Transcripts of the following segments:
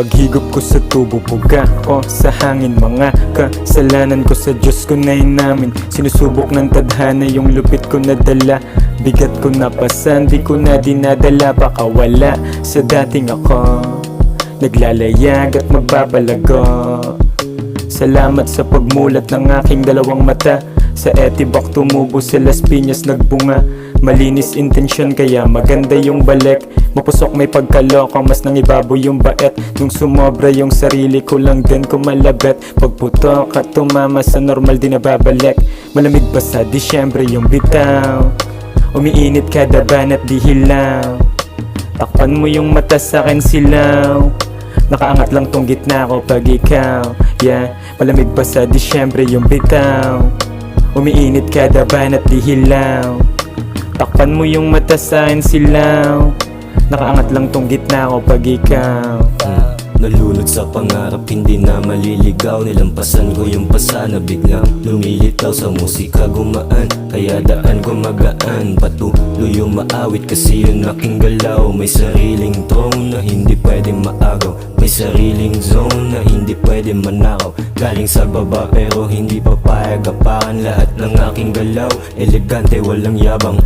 paghigop ko sa tubo, buga ko sa hangin. Mga kasalanan ko sa Diyos ko na inamin. Sinusubok ng tadhana yung lupit ko na dala. Bigat ko na pasan, di ko na dinadala. Baka wala sa dating ako, naglalayag at magbabalago. Salamat sa pagmulat ng aking dalawang mata. Sa Etibac tumubo, sa Las Piñas nagbunga. Malinis intensyon kaya maganda yung balik. Mapusok may pagkaloko, mas nangibabaw yung bait. Nung sumobra yung sarili ko lang din kumalabit. Pagputok at tumama sa normal di nababalik. Malamig ba sa Disyembre yung bitaw? Umiinit kada banat di hilaw. Takpan mo yung mata sa'kin silaw. Nakaangat lang tong gitna ko pag ikaw. Yeah, malamig ba sa Disyembre yung bitaw? Umiinit kada banat di hilaw. Takpan mo yung mata sa'kin silaw. Nakaangat lang tong gitna ko pag ikaw. Nalunod sa pangarap, hindi na maliligaw. Nilampasan ko yung pasa na biglang lumilitaw. Sa musika gumaan, kaya daan ko magaan. Patuloy yung maawit kasi yun aking galaw. May sariling throne na hindi pwedeng maagaw. May sariling zone na hindi pwede manakaw. Galing sa baba pero hindi papayag apakan. Lahat ng aking galaw, elegante walang yabang.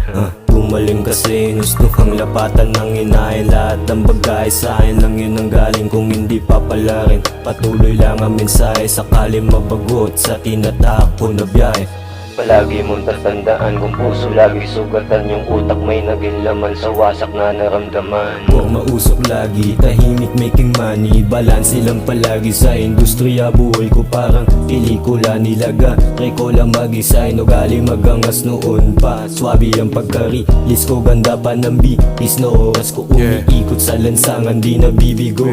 Gumaling kasi gusto kang lapatan ng inahin. Lahat ng bagay sa akin lang yun ang galing. Kung hindi papalarin, patuloy lang ang mensahe. Sakali mabagot sa tinatahak ko na biyahe. Palagi mong tatandaan, kung puso lagi sugatan. Yung utak may naging laman sa wasak na naramdaman. Huwag mausok lagi, tahimik making money. Balanse lang palagi sa industriya. Buhay ko parang pelikula nilaga. Reko lang mag-design o galing magangas noon pa. Swabe ang pagka-release ko, ganda pa ng bihis. Na oras ko umiikot sa lansangan, di nabibigo.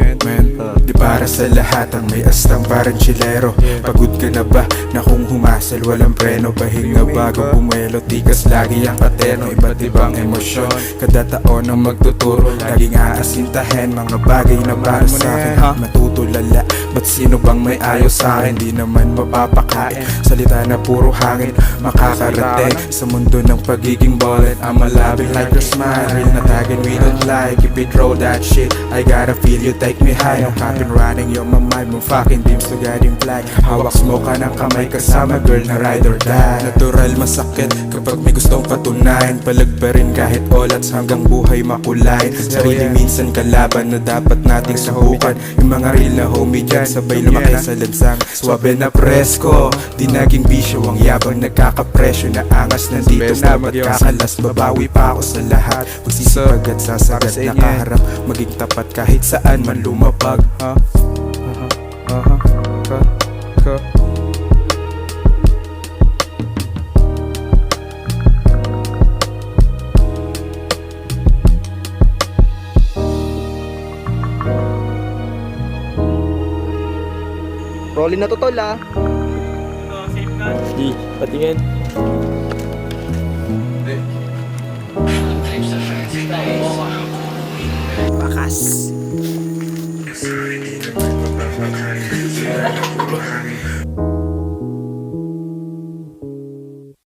Di para sa lahat ang may astang parang chilero. Pagod ka na ba na kung humasal walang preno? Pahinga bago bumelo, tigas lagi ang paterno. Iba't ibang emosyon, kada taon ang magtuturo. Laging aasintahin mga bagay na para sa'kin. Matutulala, ba't sino bang may ayaw sa'kin? Di naman mapapakain, salita na puro hangin. Makakarating sa mundo ng pagiging bullet. I'm alive like your smile, real na tagin we don't lie. Keep it roll that shit, I gotta feel you take me high. No copy running, you're my mind, mo fucking dreams to guiding fly. Hawak mo ka ng kamay kasama girl na ride or die. Natural masakit kapag may gustong patunayan. Palag pa rin kahit olats hanggang buhay makulay. Sarili minsan kalaban na dapat nating sahukan. Yung mga real na homie dyan sabay lumaki sa lansang. Swabe na presko, di naging bisyo ang yabang nagkakapresyo. Na angas nandito babat kakalas. Babawi pa ako sa lahat, magsisipag at sasagat. Nakaharap, maging tapat kahit saan man lumapag. Rolling na to tol ah. Di, patingin. Bakas.